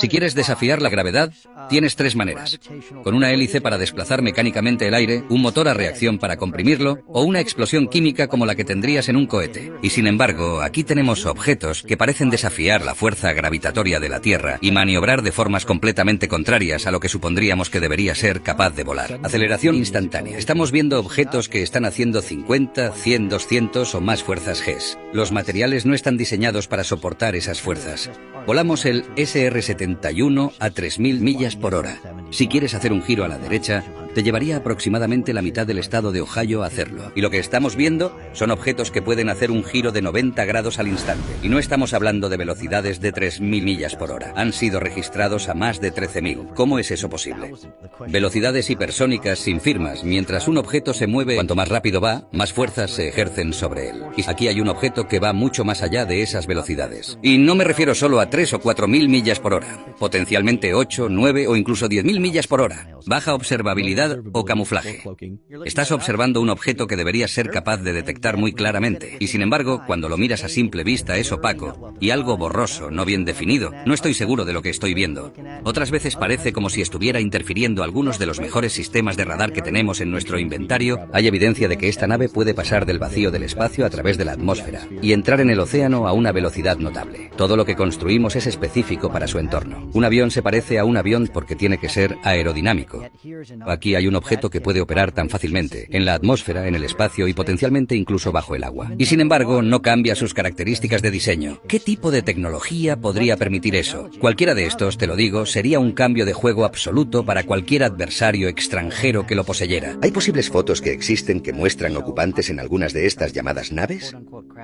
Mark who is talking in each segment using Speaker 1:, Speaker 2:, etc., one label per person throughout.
Speaker 1: Si quieres desafiar la gravedad, tienes tres maneras: con una hélice para desplazar mecánicamente el aire, un motor a reacción para comprimirlo, o una explosión química como la que tendrías en un cohete. Y sin embargo, aquí tenemos objetos que parecen desafiar la fuerza gravitatoria de la Tierra y maniobrar de formas completamente contrarias a lo que supondríamos que debería ser capaz de volar. Aceleración instantánea. Estamos viendo objetos que están haciendo 50, 100, 200 o más fuerzas G. Los materiales no están diseñados para soportar esas fuerzas. Volamos el SR-71 a 3000 millas por hora. Si quieres hacer un giro a la derecha, te llevaría aproximadamente la mitad del estado de Ohio a hacerlo. Y lo que estamos viendo son objetos que pueden hacer un giro de 90 grados al instante. Y no estamos hablando de velocidades de 3000 millas por hora. Han sido registrados a más de 13000. ¿Cómo es eso posible? Velocidades hipersónicas sin firmas. Mientras un objeto se mueve, cuanto más rápido va, más fuerzas se ejercen sobre él. Y aquí hay un objeto que va mucho más allá de esas velocidades. Y no me refiero solo a 3 o 4000 millas por hora. Potencialmente 8, 9 o incluso 10.000 millas por hora. Baja observabilidad o camuflaje. Estás observando un objeto que deberías ser capaz de detectar muy claramente. Y sin embargo, cuando lo miras a simple vista es opaco y algo borroso, no bien definido. No estoy seguro de lo que estoy viendo. Otras veces parece como si estuviera interfiriendo algunos de los mejores sistemas de radar que tenemos en nuestro inventario. Hay evidencia de que esta nave puede pasar del vacío del espacio a través de la atmósfera y entrar en el océano a una velocidad notable. Todo lo que construimos es específico para su entorno. Un avión se parece a un avión porque tiene que ser aerodinámico. Aquí hay un objeto que puede operar tan fácilmente, en la atmósfera, en el espacio y potencialmente incluso bajo el agua. Y sin embargo, no cambia sus características de diseño. ¿Qué tipo de tecnología podría permitir eso? Cualquiera de estos, te lo digo, sería un cambio de juego absoluto para cualquier adversario extranjero que lo poseyera.
Speaker 2: ¿Hay posibles fotos que existen que muestran ocupantes en algunas de estas llamadas naves?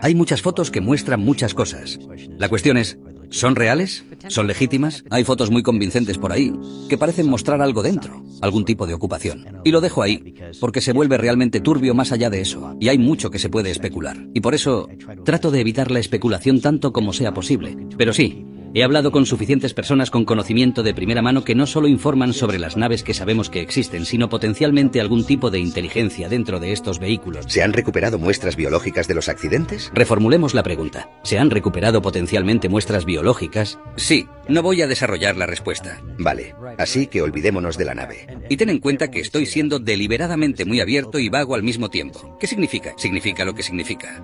Speaker 1: Hay muchas fotos que muestran muchas cosas. La cuestión es, ¿son reales? ¿Son legítimas? Hay fotos muy convincentes por ahí que parecen mostrar algo dentro, algún tipo de ocupación. Y lo dejo ahí, porque se vuelve realmente turbio más allá de eso, y hay mucho que se puede especular. Y por eso trato de evitar la especulación tanto como sea posible. Pero sí, he hablado con suficientes personas con conocimiento de primera mano que no solo informan sobre las naves que sabemos que existen, sino potencialmente algún tipo de inteligencia dentro de estos vehículos.
Speaker 2: ¿Se han recuperado muestras biológicas de los accidentes?
Speaker 1: Reformulemos la pregunta. ¿Se han recuperado potencialmente muestras biológicas? Sí, no voy a desarrollar la respuesta.
Speaker 2: Vale, así que olvidémonos de la nave.
Speaker 1: Y ten en cuenta que estoy siendo deliberadamente muy abierto y vago al mismo tiempo. ¿Qué significa? Significa lo que significa.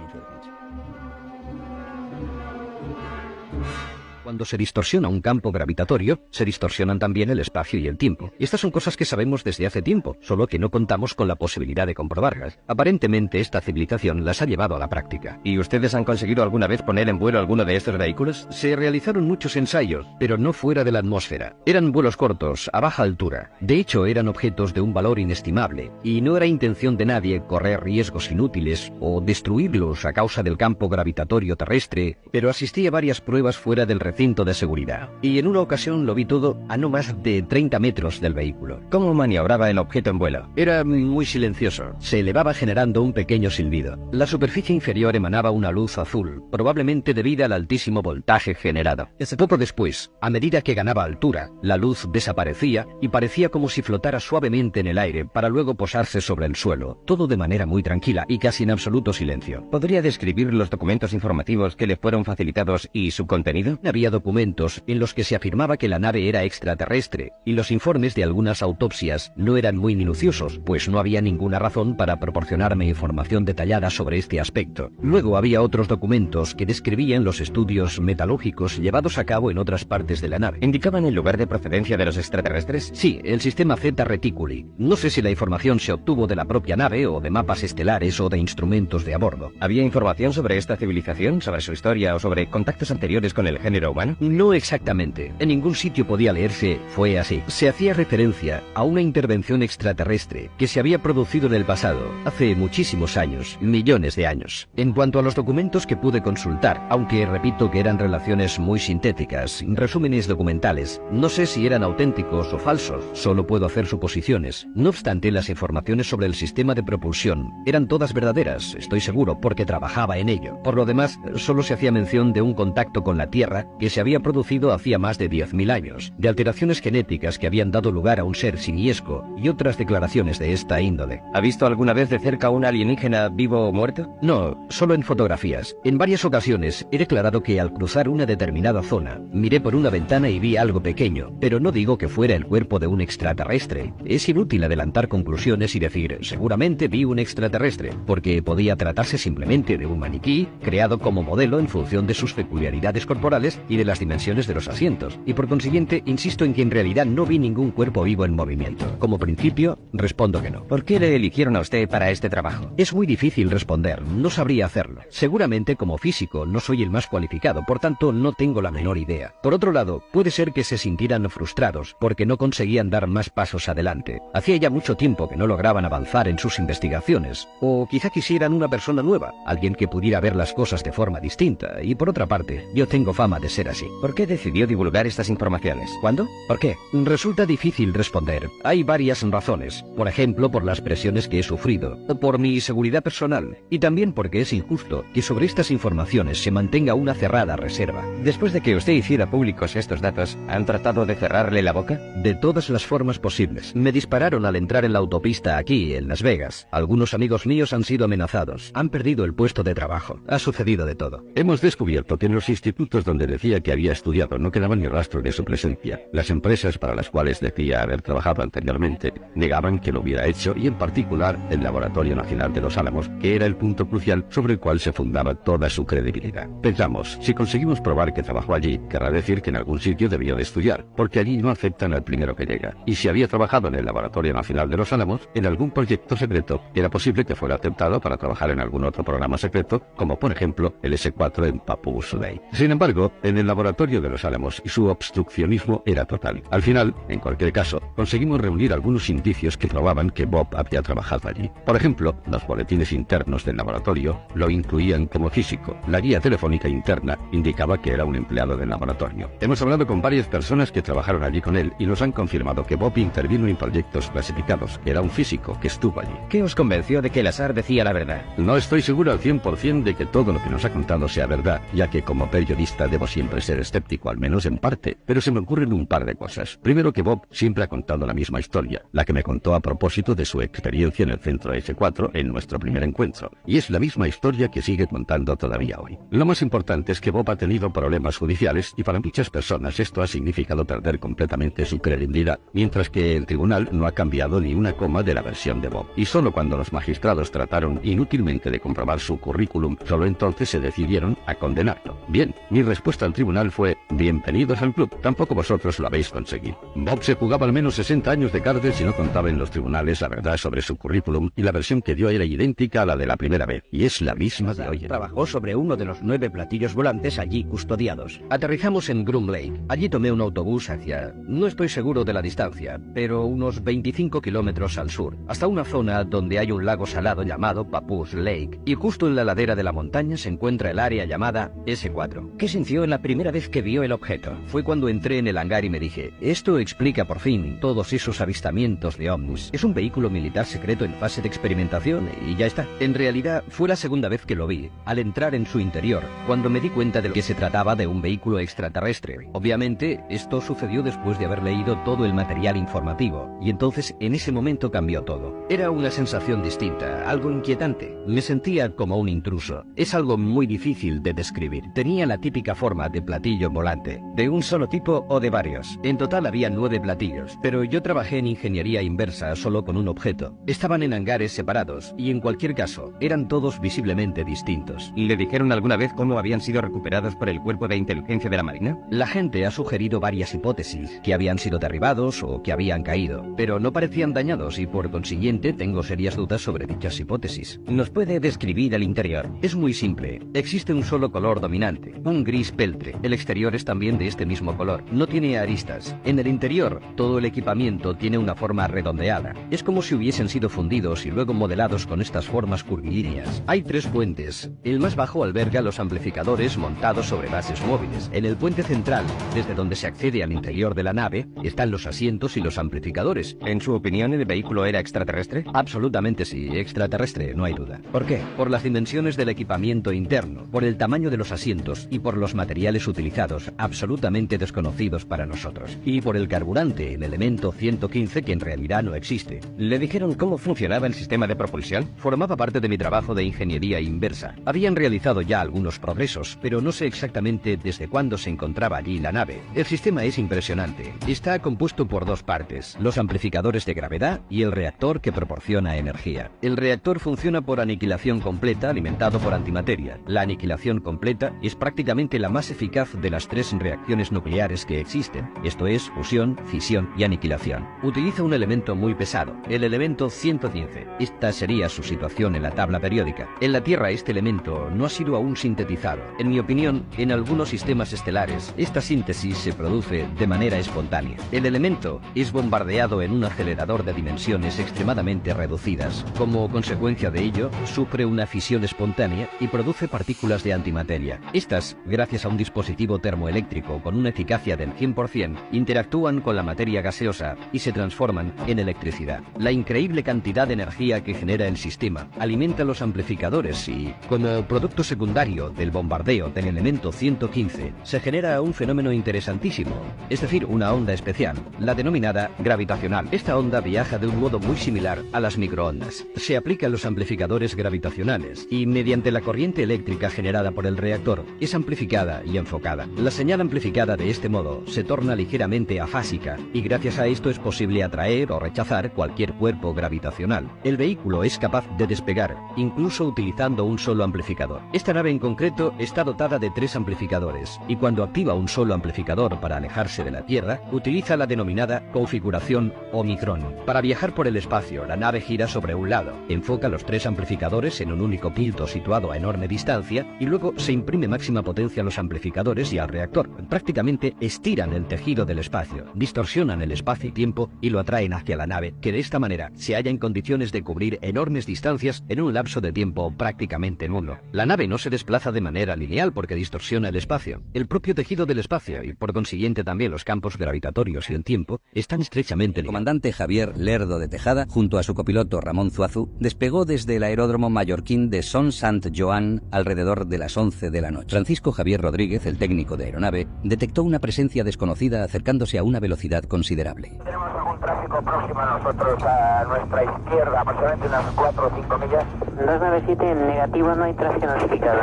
Speaker 3: Cuando se distorsiona un campo gravitatorio, se distorsionan también el espacio y el tiempo. Y estas son cosas que sabemos desde hace tiempo, solo que no contamos con la posibilidad de comprobarlas. Aparentemente esta civilización las ha llevado a la práctica.
Speaker 4: ¿Y ustedes han conseguido alguna vez poner en vuelo alguno de estos vehículos?
Speaker 3: Se realizaron muchos ensayos, pero no fuera de la atmósfera. Eran vuelos cortos, a baja altura. De hecho, eran objetos de un valor inestimable, y no era intención de nadie correr riesgos inútiles o destruirlos a causa del campo gravitatorio terrestre, pero asistí a varias pruebas fuera del recinto de seguridad, y en una ocasión lo vi todo a no más de 30 metros del vehículo.
Speaker 4: ¿Cómo maniobraba el objeto en vuelo?
Speaker 3: Era muy silencioso. Se elevaba generando un pequeño silbido. La superficie inferior emanaba una luz azul, probablemente debida al altísimo voltaje generado. Poco después, a medida que ganaba altura, la luz desaparecía y parecía como si flotara suavemente en el aire para luego posarse sobre el suelo, todo de manera muy tranquila y casi en absoluto silencio.
Speaker 4: ¿Podría describir los documentos informativos que le fueron facilitados y su contenido?
Speaker 3: Había documentos en los que se afirmaba que la nave era extraterrestre, y los informes de algunas autopsias no eran muy minuciosos, pues no había ninguna razón para proporcionarme información detallada sobre este aspecto. Luego había otros documentos que describían los estudios metalúrgicos llevados a cabo en otras partes de la nave.
Speaker 4: ¿Indicaban el lugar de procedencia de los extraterrestres?
Speaker 3: Sí, el sistema Zeta Reticuli. No sé si la información se obtuvo de la propia nave o de mapas estelares o de instrumentos de a bordo.
Speaker 4: ¿Había información sobre esta civilización, sobre su historia o sobre contactos anteriores con el género humano?
Speaker 3: No exactamente. En ningún sitio podía leerse "fue así". Se hacía referencia a una intervención extraterrestre que se había producido en el pasado, hace muchísimos años, millones de años. En cuanto a los documentos que pude consultar, aunque repito que eran relaciones muy sintéticas, resúmenes documentales, no sé si eran auténticos o falsos, solo puedo hacer suposiciones. No obstante, las informaciones sobre el sistema de propulsión eran todas verdaderas, estoy seguro, porque trabajaba en ello. Por lo demás, solo se hacía mención de un contacto con la Tierra que se había producido hacía más de 10.000 años, de alteraciones genéticas que habían dado lugar a un ser simiesco y otras declaraciones de esta índole.
Speaker 4: ¿Ha visto alguna vez de cerca un alienígena vivo o muerto?
Speaker 3: No, solo en fotografías. En varias ocasiones he declarado que al cruzar una determinada zona, miré por una ventana y vi algo pequeño, pero no digo que fuera el cuerpo de un extraterrestre. Es inútil adelantar conclusiones y decir, seguramente vi un extraterrestre, porque podía tratarse simplemente de un maniquí creado como modelo en función de sus peculiaridades corporales y de las dimensiones de los asientos, y por consiguiente insisto en que en realidad no vi ningún cuerpo vivo en movimiento. Como principio, respondo que no.
Speaker 4: ¿Por qué le eligieron a usted para este trabajo?
Speaker 3: Es muy difícil responder, no sabría hacerlo. Seguramente como físico no soy el más cualificado, por tanto no tengo la menor idea. Por otro lado, puede ser que se sintieran frustrados porque no conseguían dar más pasos adelante. Hacía ya mucho tiempo que no lograban avanzar en sus investigaciones, o quizá quisieran una persona nueva, alguien que pudiera ver las cosas de forma distinta, y por otra parte, yo tengo fama de ser así.
Speaker 4: ¿Por qué decidió divulgar estas informaciones? ¿Cuándo? ¿Por qué?
Speaker 3: Resulta difícil responder. Hay varias razones. Por ejemplo, por las presiones que he sufrido, por mi seguridad personal, y también porque es injusto que sobre estas informaciones se mantenga una cerrada reserva.
Speaker 4: Después de que usted hiciera públicos estos datos, ¿han tratado de cerrarle la boca?
Speaker 3: De todas las formas posibles. Me dispararon al entrar en la autopista aquí, en Las Vegas. Algunos amigos míos han sido amenazados. Han perdido el puesto de trabajo. Ha sucedido de todo.
Speaker 5: Hemos descubierto que en los institutos donde decía que había estudiado no quedaba ni rastro de su presencia. Las empresas para las cuales decía haber trabajado anteriormente negaban que lo hubiera hecho, y en particular el Laboratorio Nacional de Los Álamos, que era el punto crucial sobre el cual se fundaba toda su credibilidad. Pensamos, si conseguimos probar que trabajó allí, querrá decir que en algún sitio debió de estudiar, porque allí no aceptan al primero que llega. Y si había trabajado en el Laboratorio Nacional de Los Álamos, en algún proyecto secreto, era posible que fuera aceptado para trabajar en algún otro programa secreto, como por ejemplo el S4 en Papúa Lake. Sin embargo, en el Laboratorio de Los Álamos su obstruccionismo era total. Al final, en cualquier caso, conseguimos reunir algunos indicios que probaban que Bob había trabajado allí. Por ejemplo, los boletines internos del laboratorio lo incluían como físico. La guía telefónica interna indicaba que era un empleado del laboratorio. Hemos hablado con varias personas que trabajaron allí con él y nos han confirmado que Bob intervino en proyectos clasificados, que era un físico que estuvo allí.
Speaker 4: ¿Qué os convenció de que Lazar decía la verdad?
Speaker 5: No estoy seguro al 100% de que todo lo que nos ha contado sea verdad, ya que como periodista debo siempre ser escéptico, al menos en parte, pero se me ocurren un par de cosas. Primero, que Bob siempre ha contado la misma historia, la que me contó a propósito de su experiencia en el centro S4 en nuestro primer encuentro, y es la misma historia que sigue contando todavía hoy. Lo más importante es que Bob ha tenido problemas judiciales y para muchas personas esto ha significado perder completamente su credibilidad, mientras que el tribunal no ha cambiado ni una coma de la versión de Bob. Y solo cuando los magistrados trataron inútilmente de comprobar su currículum, solo entonces se decidieron a condenarlo. Bien, mi respuesta al tribunal fue: bienvenidos al club, tampoco vosotros lo habéis conseguido. Bob se jugaba al menos 60 años de cárcel si no contaba en los tribunales la verdad sobre su currículum, y la versión que dio era idéntica a la de la primera vez, y es la misma de hoy.
Speaker 3: Trabajó sobre uno de los 9 platillos volantes allí custodiados. Aterrizamos en Groom Lake. Allí tomé un autobús hacia, no estoy seguro de la distancia, pero unos 25 kilómetros al sur, hasta una zona donde hay un lago salado llamado Papúa Lake, y justo en la ladera de la montaña se encuentra el área llamada S4.
Speaker 4: ¿Qué sintió en la primera vez que vio el objeto?
Speaker 3: Fue cuando entré en el hangar y me dije, esto explica por fin todos esos avistamientos de ovnis. Es un vehículo militar secreto en fase de experimentación y ya está. En realidad fue la segunda vez que lo vi, al entrar en su interior, cuando me di cuenta de que se trataba de un vehículo extraterrestre. Obviamente, esto sucedió después de haber leído todo el material informativo, y entonces en ese momento cambió todo. Era una sensación distinta, algo inquietante. Me sentía como un intruso. Es algo muy difícil de describir. Tenía la típica forma de platillo volante.
Speaker 4: ¿De un solo tipo o de varios?
Speaker 3: En total había 9 platillos, pero yo trabajé en ingeniería inversa solo con un objeto. Estaban en hangares separados, y en cualquier caso, eran todos visiblemente distintos.
Speaker 4: ¿Le dijeron alguna vez cómo habían sido recuperados por el Cuerpo de Inteligencia de la Marina?
Speaker 3: La gente ha sugerido varias hipótesis, que habían sido derribados o que habían caído, pero no parecían dañados y por consiguiente tengo serias dudas sobre dichas hipótesis.
Speaker 4: ¿Nos puede describir el interior?
Speaker 3: Es muy simple. Existe un solo color dominante, un gris peltre. El exterior es también de este mismo color. No tiene aristas. En el interior, todo el equipamiento tiene una forma redondeada. Es como si hubiesen sido fundidos y luego modelados con estas formas curvilíneas. Hay 3 puentes. El más bajo alberga los amplificadores montados sobre bases móviles. En el puente central, desde donde se accede al interior de la nave, están los asientos y los amplificadores.
Speaker 4: ¿En su opinión el vehículo era extraterrestre?
Speaker 3: Absolutamente sí, extraterrestre, no hay duda.
Speaker 4: ¿Por qué?
Speaker 3: Por las dimensiones del equipamiento interno, por el tamaño de los asientos y por los materiales materiales utilizados, absolutamente desconocidos para nosotros, y por el carburante, el elemento 115, que en realidad no existe.
Speaker 4: ¿Le dijeron cómo funcionaba el sistema de propulsión?
Speaker 3: Formaba parte de mi trabajo de ingeniería inversa. Habían realizado ya algunos progresos, pero no sé exactamente desde cuándo se encontraba allí la nave. El sistema es impresionante. Está compuesto por dos partes, los amplificadores de gravedad y el reactor que proporciona energía. El reactor funciona por aniquilación completa, alimentado por antimateria. La aniquilación completa es prácticamente la más eficaz de las tres reacciones nucleares que existen, esto es, fusión, fisión y aniquilación. Utiliza un elemento muy pesado, el elemento 115. Esta sería su situación en la tabla periódica. En la Tierra este elemento no ha sido aún sintetizado. En mi opinión, en algunos sistemas estelares, esta síntesis se produce de manera espontánea. El elemento es bombardeado en un acelerador de dimensiones extremadamente reducidas. Como consecuencia de ello, sufre una fisión espontánea y produce partículas de antimateria. Estas, gracias a un dispositivo termoeléctrico con una eficacia del 100%, interactúan con la materia gaseosa y se transforman en electricidad. La increíble cantidad de energía que genera el sistema alimenta los amplificadores y, como producto secundario del bombardeo del elemento 115, se genera un fenómeno interesantísimo, es decir, una onda especial, la denominada gravitacional. Esta onda viaja de un modo muy similar a las microondas. Se aplica a los amplificadores gravitacionales y, mediante la corriente eléctrica generada por el reactor, es amplificada y enfocada. La señal amplificada de este modo se torna ligeramente afásica y gracias a esto es posible atraer o rechazar cualquier cuerpo gravitacional. El vehículo es capaz de despegar, incluso utilizando un solo amplificador. Esta nave en concreto está dotada de 3 amplificadores y cuando activa un solo amplificador para alejarse de la Tierra, utiliza la denominada configuración Omicron. Para viajar por el espacio, la nave gira sobre un lado, enfoca los 3 amplificadores en un único punto situado a enorme distancia y luego se imprime máxima potencia a los amplificadores y al reactor. Prácticamente estiran el tejido del espacio, distorsionan el espacio y tiempo y lo atraen hacia la nave, que de esta manera se halla en condiciones de cubrir enormes distancias en un lapso de tiempo prácticamente nulo. La nave no se desplaza de manera lineal porque distorsiona el espacio. El propio tejido del espacio y por consiguiente también los campos gravitatorios y el tiempo están estrechamente ligados.
Speaker 1: El comandante Javier Lerdo de Tejada, junto a su copiloto Ramón Zuazu, despegó desde el aeródromo mallorquín de Son Sant Joan alrededor de las 11 de la noche. Francisco Javier Rodríguez, el técnico de aeronave, detectó una presencia desconocida acercándose a una velocidad considerable.
Speaker 6: Tenemos algún tráfico próximo a nosotros, a nuestra izquierda, aproximadamente unas 4 o 5 millas.
Speaker 7: 297 en negativo, no hay tráfico notificado.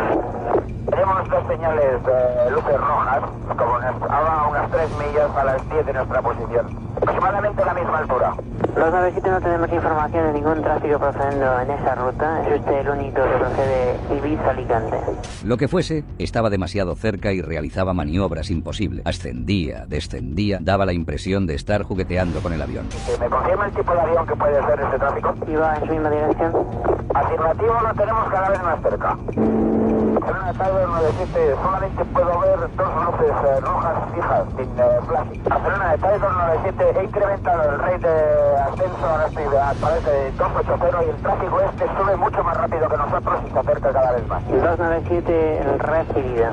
Speaker 6: Tenemos 2 señales de luces rojas, como a unas 3 millas a las 10 de nuestra posición, aproximadamente a la misma altura.
Speaker 7: 297 no tenemos información de ningún tráfico procediendo en esa ruta, es usted el único que procede Ibiza-Alicante.
Speaker 1: Lo que fuese, estaba demasiado cerca y realizaba maniobras imposibles. Ascendía, descendía, daba la impresión de estar jugueteando con el avión.
Speaker 6: ¿Me confirma el tipo de avión que puede ser este tráfico?
Speaker 7: ¿Y va en su misma dirección?
Speaker 6: Afirmativo, lo tenemos cada vez más cerca. Barcelona Tiger 97, solamente puedo ver 2 luces rojas fijas, sin flash. Barcelona Tiger 97, he incrementado el rate de ascenso, ahora estoy parece de 280 y el tráfico este sube mucho más rápido que nosotros y se acerca cada vez más.
Speaker 7: 297 recibida.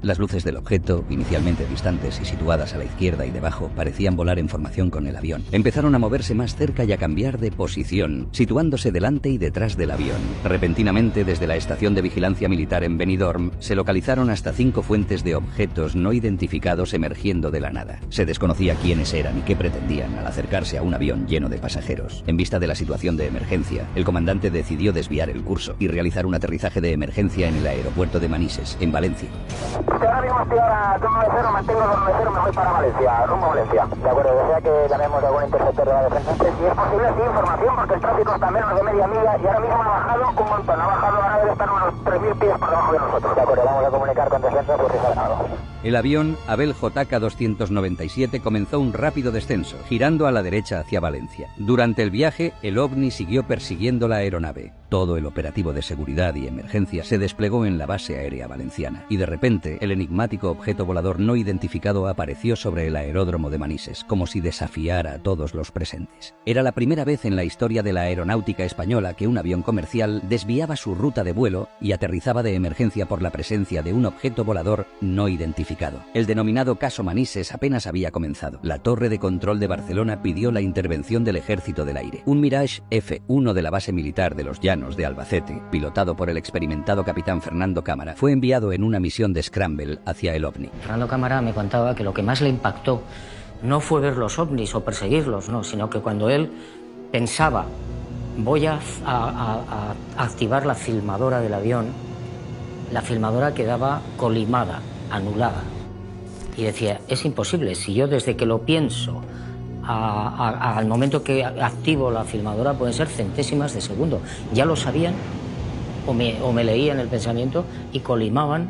Speaker 1: Las luces del objeto, inicialmente distantes y situadas a la izquierda y debajo, parecían volar en formación con el avión. Empezaron a moverse más cerca y a cambiar de posición, situándose delante y detrás del avión. Repentinamente, desde la estación de vigilancia militar en Benidorm, se localizaron hasta 5 fuentes de objetos no identificados emergiendo de la nada. Se desconocía quiénes eran y qué pretendían al acercarse a un avión lleno de pasajeros. En vista de la situación de emergencia, el comandante decidió desviar el curso y realizar un aterrizaje de emergencia en el aeropuerto de Manises, en Valencia.
Speaker 6: Ahora mismo estoy ahora 290, mantengo 290, me voy para Valencia, rumbo a Valencia. De acuerdo, desea que llamemos de algún interceptor de la defensa. Si es posible, sí, información, porque el tráfico está a menos de media milla y ahora mismo ha bajado un montón. Ha bajado, ahora debe estar unos 3.000 pies por debajo de nosotros. De acuerdo, vamos a comunicar con defensa por si sale algo.
Speaker 1: El avión Abel JK 297 comenzó un rápido descenso, girando a la derecha hacia Valencia. Durante el viaje, el ovni siguió persiguiendo la aeronave. Todo el operativo de seguridad y emergencia se desplegó en la base aérea valenciana, y de repente el enigmático objeto volador no identificado apareció sobre el aeródromo de Manises, como si desafiara a todos los presentes. Era la primera vez en la historia de la aeronáutica española que un avión comercial desviaba su ruta de vuelo y aterrizaba de emergencia por la presencia de un objeto volador no identificado. identificado. El denominado caso Manises apenas había comenzado. La torre de control de Barcelona pidió la intervención del Ejército del Aire. Un Mirage F-1 de la base militar de los Llanos de Albacete, pilotado por el experimentado capitán Fernando Cámara, fue enviado en una misión de scramble hacia el OVNI.
Speaker 8: Fernando Cámara me contaba que lo que más le impactó no fue ver los ovnis o perseguirlos, no, sino que cuando él pensaba, voy a activar la filmadora del avión, la filmadora quedaba colimada, anulada. Y decía, es imposible, si yo desde que lo pienso al momento que activo la filmadora pueden ser centésimas de segundo. Ya lo sabían o me leían el pensamiento y colimaban,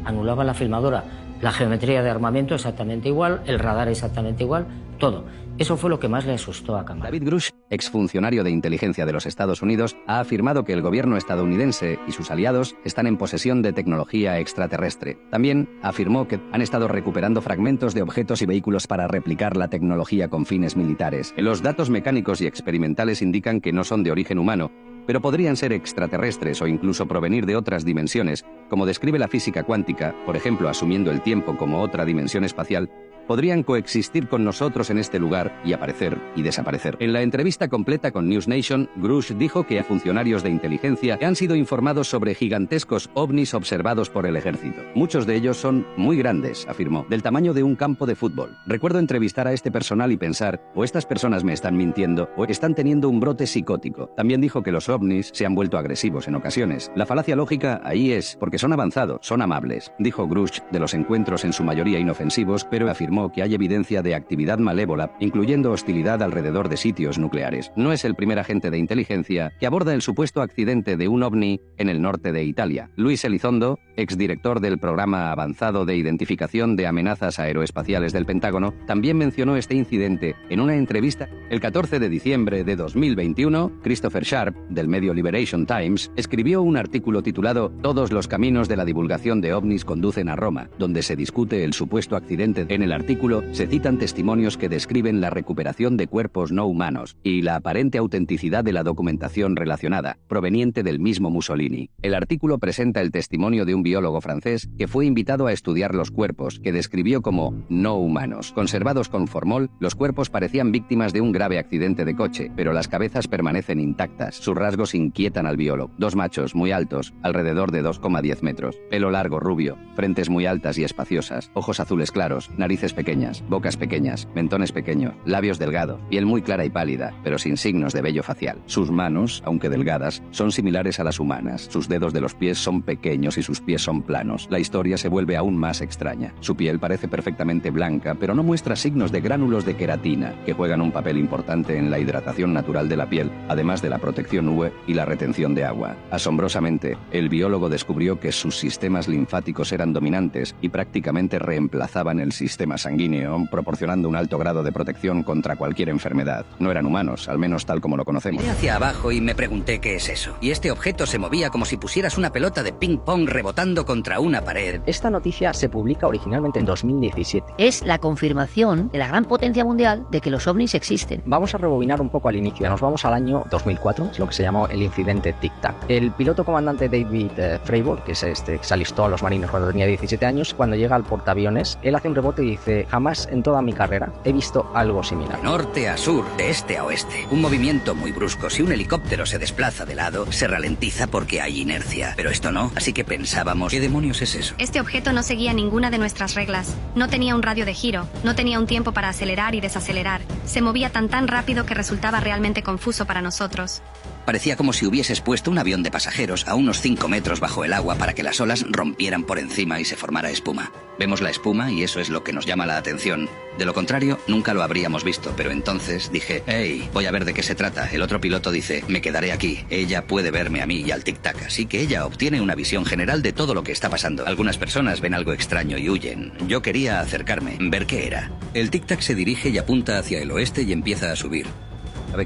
Speaker 8: anulaban la filmadora. La geometría de armamento exactamente igual, el radar exactamente igual, todo. Eso fue lo que más le asustó a Cámara.
Speaker 4: David Grush, exfuncionario de inteligencia de los Estados Unidos, ha afirmado que el gobierno estadounidense y sus aliados están en posesión de tecnología extraterrestre. También afirmó que han estado recuperando fragmentos de objetos y vehículos para replicar la tecnología con fines militares. Los datos mecánicos y experimentales indican que no son de origen humano, pero podrían ser extraterrestres o incluso provenir de otras dimensiones, como describe la física cuántica, por ejemplo, asumiendo el tiempo como otra dimensión espacial. Podrían coexistir con nosotros en este lugar y aparecer y desaparecer. En la entrevista completa con News Nation, Grush dijo que funcionarios de inteligencia han sido informados sobre gigantescos ovnis observados por el ejército. Muchos de ellos son muy grandes, afirmó, del tamaño de un campo de fútbol. Recuerdo entrevistar a este personal y pensar, o estas personas me están mintiendo, o están teniendo un brote psicótico. También dijo que los ovnis se han vuelto agresivos en ocasiones. La falacia lógica ahí es, porque son avanzados, son amables. Dijo Grush de los encuentros en su mayoría inofensivos, pero afirmó que hay evidencia de actividad malévola, incluyendo hostilidad alrededor de sitios nucleares. No es el primer agente de inteligencia que aborda el supuesto accidente de un ovni en el norte de Italia. Luis Elizondo, exdirector del Programa Avanzado de Identificación de Amenazas Aeroespaciales del Pentágono, también mencionó este incidente en una entrevista. El 14 de diciembre de 2021, Christopher Sharp, del medio Liberation Times, escribió un artículo titulado «Todos los caminos de la divulgación de ovnis conducen a Roma», donde se discute el supuesto accidente. En el artículo se citan testimonios que describen la recuperación de cuerpos no humanos y la aparente autenticidad de la documentación relacionada, proveniente del mismo Mussolini. El artículo presenta el testimonio de un biólogo francés que fue invitado a estudiar los cuerpos, que describió como no humanos. Conservados con formol, los cuerpos parecían víctimas de un grave accidente de coche, pero las cabezas permanecen intactas. Sus rasgos inquietan al biólogo. Dos machos muy altos, alrededor de 2,10 metros, pelo largo rubio, frentes muy altas y espaciosas, ojos azules claros, narices pequeñas, bocas pequeñas, mentones pequeños, labios delgados, piel muy clara y pálida, pero sin signos de vello facial. Sus manos, aunque delgadas, son similares a las humanas. Sus dedos de los pies son pequeños y sus pies son planos. La historia se vuelve aún más extraña. Su piel parece perfectamente blanca, pero no muestra signos de gránulos de queratina, que juegan un papel importante en la hidratación natural de la piel, además de la protección UV y la retención de agua. Asombrosamente, el biólogo descubrió que sus sistemas linfáticos eran dominantes y prácticamente reemplazaban el sistema sanguíneo, proporcionando un alto grado de protección contra cualquier enfermedad. No eran humanos, al menos tal como lo conocemos.
Speaker 1: Miré hacia abajo y me pregunté qué es eso. Y este objeto se movía como si pusieras una pelota de ping-pong rebotando contra una pared.
Speaker 9: Esta noticia se publica originalmente en 2017.
Speaker 10: Es la confirmación de la gran potencia mundial de que los ovnis existen.
Speaker 9: Vamos a rebobinar un poco al inicio. Nos vamos al año 2004, es lo que se llamó el incidente Tic Tac. El piloto comandante David Fravor, que es este que se alistó a los marinos cuando tenía 17 años, cuando llega al portaaviones, él hace un rebote y dice: jamás en toda mi carrera he visto algo similar.
Speaker 1: De norte a sur, de este a oeste. Un movimiento muy brusco. Si un helicóptero se desplaza de lado, se ralentiza porque hay inercia. Pero esto no, así que pensábamos, ¿qué demonios es eso?
Speaker 11: Este objeto no seguía ninguna de nuestras reglas. No tenía un radio de giro, no tenía un tiempo para acelerar y desacelerar. Se movía tan rápido que resultaba realmente confuso para nosotros.
Speaker 1: Parecía como si hubieses puesto un avión de pasajeros a unos 5 metros bajo el agua para que las olas rompieran por encima y se formara espuma. Vemos la espuma y eso es lo que nos llama la atención. De lo contrario, nunca lo habríamos visto, pero entonces dije, hey, voy a ver de qué se trata. El otro piloto dice, me quedaré aquí. Ella puede verme a mí y al tic-tac, así que ella obtiene una visión general de todo lo que está pasando. Algunas personas ven algo extraño y huyen. Yo quería acercarme, ver qué era. El tic-tac se dirige y apunta hacia el oeste y empieza a subir.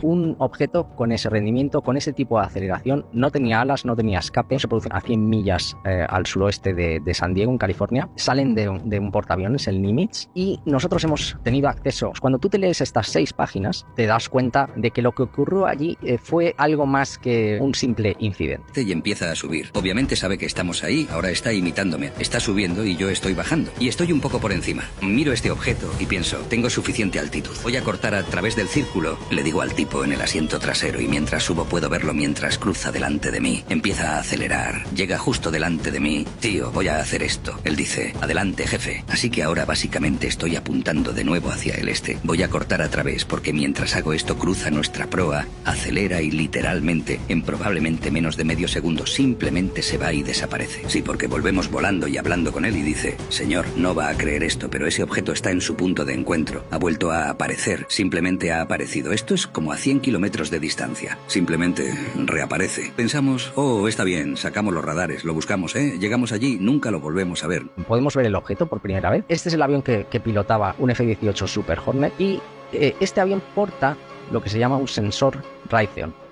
Speaker 9: Un objeto con ese rendimiento, con ese tipo de aceleración, no tenía alas, no tenía escape, se produce a 100 millas al suroeste de San Diego, en California. Salen de un portaaviones, el Nimitz, y nosotros hemos tenido acceso. Cuando tú te lees estas 6 páginas, te das cuenta de que lo que ocurrió allí fue algo más que un simple incidente.
Speaker 1: Y empieza a subir. Obviamente sabe que estamos ahí, ahora está imitándome. Está subiendo y yo estoy bajando. Y estoy un poco por encima. Miro este objeto y pienso, tengo suficiente altitud. Voy a cortar a través del círculo. Le digo al tipo en el asiento trasero y mientras subo puedo verlo mientras cruza delante de mí. Empieza a acelerar. Llega justo delante de mí. Tío, voy a hacer esto. Él dice, adelante, jefe. Así que ahora básicamente estoy apuntando de nuevo hacia el este. Voy a cortar a través porque mientras hago esto cruza nuestra proa, acelera y literalmente, en probablemente menos de medio segundo, simplemente se va y desaparece. Sí, porque volvemos volando y hablando con él y dice, señor, no va a creer esto, pero ese objeto está en su punto de encuentro. Ha vuelto a aparecer, simplemente ha aparecido. Esto es como a 100 kilómetros de distancia. Simplemente reaparece. Pensamos, oh, está bien, sacamos los radares, lo buscamos, llegamos allí, nunca lo volvemos a ver.
Speaker 9: Podemos ver el objeto por primera vez. Este es el avión que pilotaba un F-18 Super Hornet y este avión porta lo que se llama un sensor Raytheon,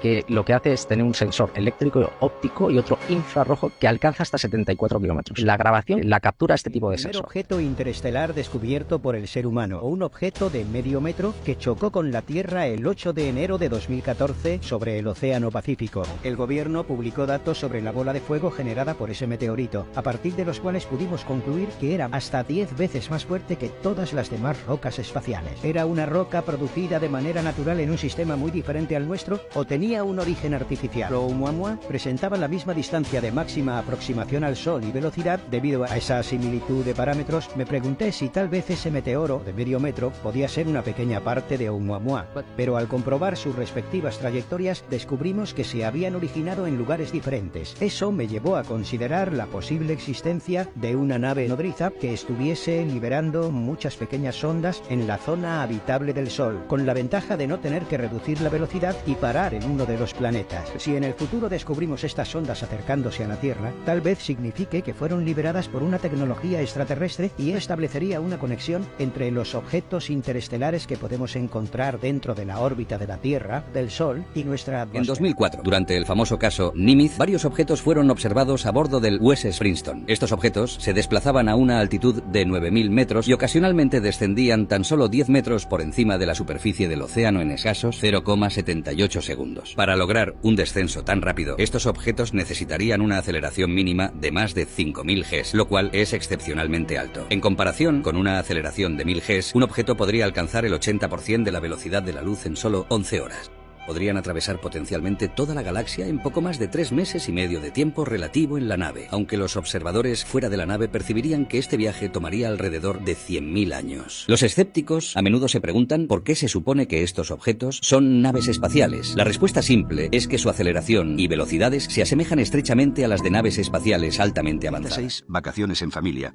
Speaker 9: que lo que hace es tener un sensor eléctrico óptico y otro infrarrojo que alcanza hasta 74 kilómetros. La grabación la captura este tipo de sensor.
Speaker 12: El objeto interestelar descubierto por el ser humano, o un objeto de medio metro que chocó con la Tierra el 8 de enero de 2014 sobre el Océano Pacífico. El gobierno publicó datos sobre la bola de fuego generada por ese meteorito, a partir de los cuales pudimos concluir que era hasta 10 veces más fuerte que todas las demás rocas espaciales. ¿Era una roca producida de manera natural en un sistema muy diferente al nuestro o tenía un origen artificial? Oumuamua presentaba la misma distancia de máxima aproximación al Sol y velocidad. Debido a esa similitud de parámetros, me pregunté si tal vez ese meteoro de medio metro podía ser una pequeña parte de Oumuamua, pero al comprobar sus respectivas trayectorias descubrimos que se habían originado en lugares diferentes. Eso me llevó a considerar la posible existencia de una nave nodriza que estuviese liberando muchas pequeñas ondas en la zona habitable del Sol, con la ventaja de no tener que reducir la velocidad y parar en uno de los planetas. Si en el futuro descubrimos estas ondas acercándose a la Tierra, tal vez signifique que fueron liberadas por una tecnología extraterrestre y establecería una conexión entre los objetos interestelares que podemos encontrar dentro de la órbita de la Tierra, del Sol y nuestra atmósfera.
Speaker 1: En 2004, durante el famoso caso Nimitz, varios objetos fueron observados a bordo del USS Princeton. Estos objetos se desplazaban a una altitud de 9.000 metros y ocasionalmente descendían tan solo 10 metros por encima de la superficie del océano en escasos 0,78 segundos. Para lograr un descenso tan rápido, estos objetos necesitarían una aceleración mínima de más de 5.000 Gs, lo cual es excepcionalmente alto. En comparación con una aceleración de 1.000 Gs, un objeto podría alcanzar el 80% de la velocidad de la luz en solo 11 horas. Podrían atravesar potencialmente toda la galaxia en poco más de 3 meses y medio de tiempo relativo en la nave, aunque los observadores fuera de la nave percibirían que este viaje tomaría alrededor de 100.000 años. Los escépticos a menudo se preguntan por qué se supone que estos objetos son naves espaciales. La respuesta simple es que su aceleración y velocidades se asemejan estrechamente a las de naves espaciales altamente avanzadas.
Speaker 13: 6. Vacaciones en familia.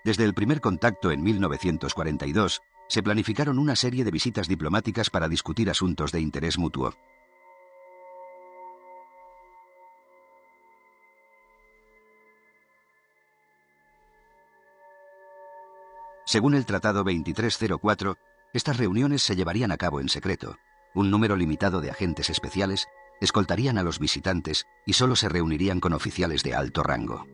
Speaker 13: Desde el primer contacto en 1942, se planificaron una serie de visitas diplomáticas para discutir asuntos de interés mutuo. Según el Tratado 2304, estas reuniones se llevarían a cabo en secreto. Un número limitado de agentes especiales escoltarían a los visitantes y solo se reunirían con oficiales de alto rango.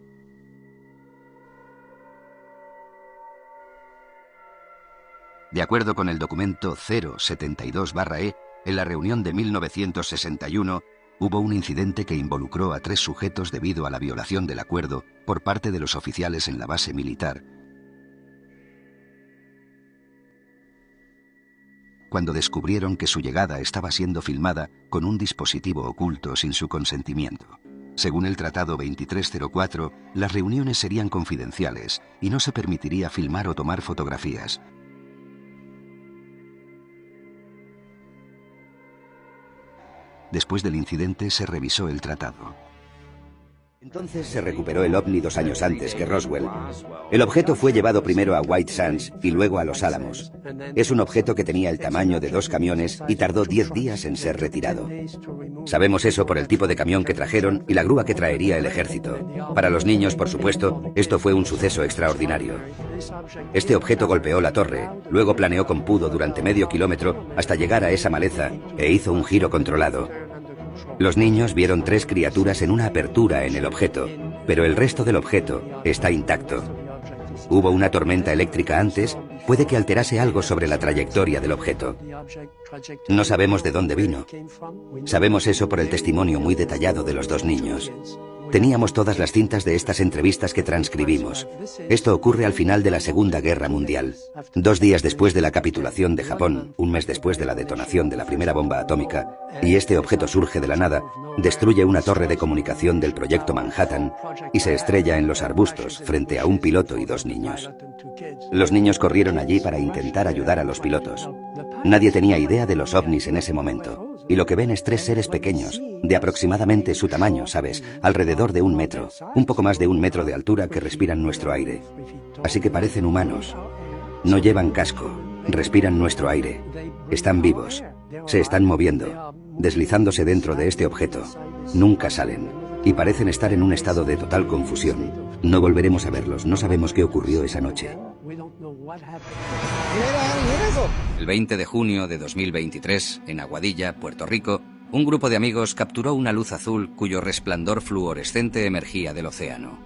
Speaker 13: De acuerdo con el documento 072/E, en la reunión de 1961 hubo un incidente que involucró a 3 sujetos debido a la violación del acuerdo por parte de los oficiales en la base militar. Cuando descubrieron que su llegada estaba siendo filmada con un dispositivo oculto sin su consentimiento. Según el Tratado 2304, las reuniones serían confidenciales y no se permitiría filmar o tomar fotografías. Después del incidente se revisó el tratado.
Speaker 2: Entonces se recuperó el ovni 2 años antes que Roswell. El objeto fue llevado primero a White Sands y luego a Los Álamos. Es un objeto que tenía el tamaño de 2 camiones y tardó 10 días en ser retirado. Sabemos eso por el tipo de camión que trajeron y la grúa que traería el ejército. Para los niños, por supuesto, esto fue un suceso extraordinario. Este objeto golpeó la torre, luego planeó con pudo durante medio kilómetro hasta llegar a esa maleza e hizo un giro controlado. Los niños vieron 3 criaturas en una apertura en el objeto, pero el resto del objeto está intacto. Hubo una tormenta eléctrica antes, puede que alterase algo sobre la trayectoria del objeto. No sabemos de dónde vino. Sabemos eso por el testimonio muy detallado de los 2 niños. Teníamos todas las cintas de estas entrevistas que transcribimos. Esto ocurre al final de la Segunda Guerra Mundial. 2 días después de la capitulación de Japón, un mes después de la detonación de la primera bomba atómica, y este objeto surge de la nada, destruye una torre de comunicación del proyecto Manhattan y se estrella en los arbustos frente a un piloto y 2 niños. Los niños corrieron allí para intentar ayudar a los pilotos. Nadie tenía idea de los ovnis en ese momento. Y lo que ven es 3 seres pequeños, de aproximadamente su tamaño, ¿sabes? Alrededor de 1 metro, un poco más de 1 metro de altura que respiran nuestro aire. Así que parecen humanos. No llevan casco, respiran nuestro aire. Están vivos, se están moviendo, deslizándose dentro de este objeto. Nunca salen, y parecen estar en un estado de total confusión. No volveremos a verlos, no sabemos qué ocurrió esa noche.
Speaker 1: El 20 de junio de 2023, en Aguadilla, Puerto Rico, un grupo de amigos capturó una luz azul cuyo resplandor fluorescente emergía del océano.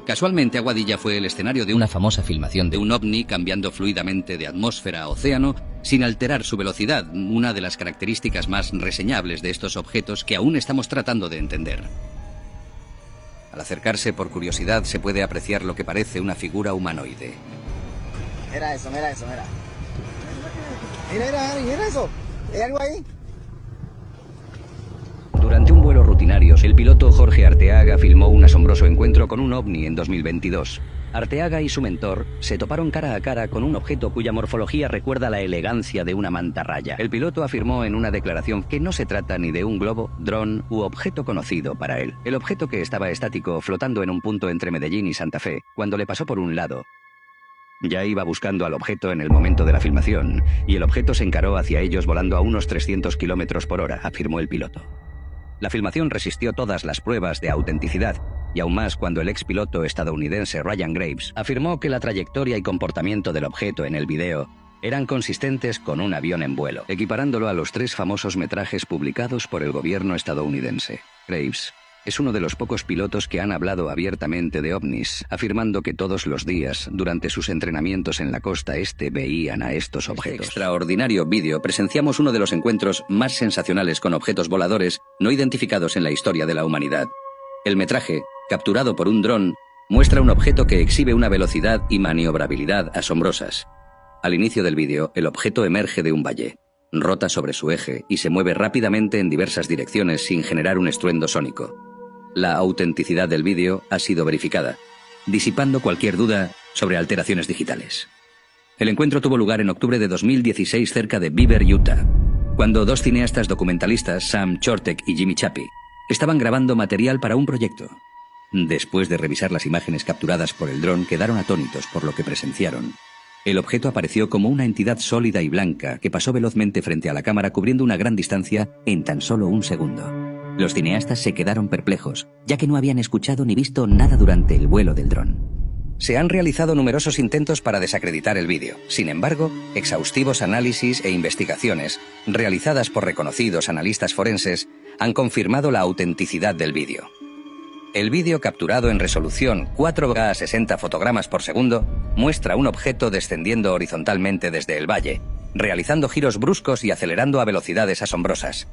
Speaker 1: Casualmente, Aguadilla fue el escenario de una famosa filmación de un ovni cambiando fluidamente de atmósfera a océano sin alterar su velocidad, una de las características más reseñables de estos objetos que aún estamos tratando de entender. Al acercarse por curiosidad se puede apreciar lo que parece una figura humanoide.
Speaker 14: Mira eso, mira eso, mira. Mira eso. ¿Hay algo ahí?
Speaker 4: Durante un vuelo rutinario, el piloto Jorge Arteaga filmó un asombroso encuentro con un ovni en 2022. Arteaga y su mentor se toparon cara a cara con un objeto cuya morfología recuerda la elegancia de una mantarraya. El piloto afirmó en una declaración que no se trata ni de un globo, dron u objeto conocido para él. El objeto, que estaba estático flotando en un punto entre Medellín y Santa Fe, cuando le pasó por un lado, ya iba buscando al objeto en el momento de la filmación, y el objeto se encaró hacia ellos volando a unos 300 kilómetros por hora, afirmó el piloto. La filmación resistió todas las pruebas de autenticidad, y aún más cuando el expiloto estadounidense Ryan Graves afirmó que la trayectoria y comportamiento del objeto en el video eran consistentes con un avión en vuelo, equiparándolo a los 3 famosos metrajes publicados por el gobierno estadounidense. Graves es uno de los pocos pilotos que han hablado abiertamente de ovnis, afirmando que todos los días, durante sus entrenamientos en la costa este, veían a estos objetos. En este extraordinario vídeo presenciamos uno de los encuentros más sensacionales con objetos voladores no identificados en la historia de la humanidad. El metraje, capturado por un dron, muestra un objeto que exhibe una velocidad y maniobrabilidad asombrosas. Al inicio del vídeo, el objeto emerge de un valle, rota sobre su eje y se mueve rápidamente en diversas direcciones sin generar un estruendo sónico. La autenticidad del vídeo ha sido verificada, disipando cualquier duda sobre alteraciones digitales. El encuentro tuvo lugar en octubre de 2016 cerca de Beaver, Utah, cuando 2 cineastas documentalistas, Sam Chortek y Jimmy Chappie, estaban grabando material para un proyecto. Después de revisar las imágenes capturadas por el dron, quedaron atónitos por lo que presenciaron. El objeto apareció como una entidad sólida y blanca que pasó velozmente frente a la cámara cubriendo una gran distancia en tan solo 1 segundo. Los cineastas se quedaron perplejos, ya que no habían escuchado ni visto nada durante el vuelo del dron. Se han realizado numerosos intentos para desacreditar el vídeo. Sin embargo, exhaustivos análisis e investigaciones, realizadas por reconocidos analistas forenses, han confirmado la autenticidad del vídeo. El vídeo, capturado en resolución 4K a 60 fotogramas por segundo, muestra un objeto descendiendo horizontalmente desde el valle, realizando giros bruscos y acelerando a velocidades asombrosas.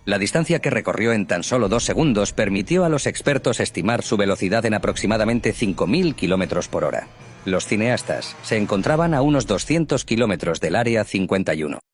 Speaker 4: La distancia que recorrió en tan solo 2 segundos permitió a los expertos estimar su velocidad en aproximadamente 5.000 kilómetros por hora. Los cineastas se encontraban a unos 200 kilómetros del Área 51.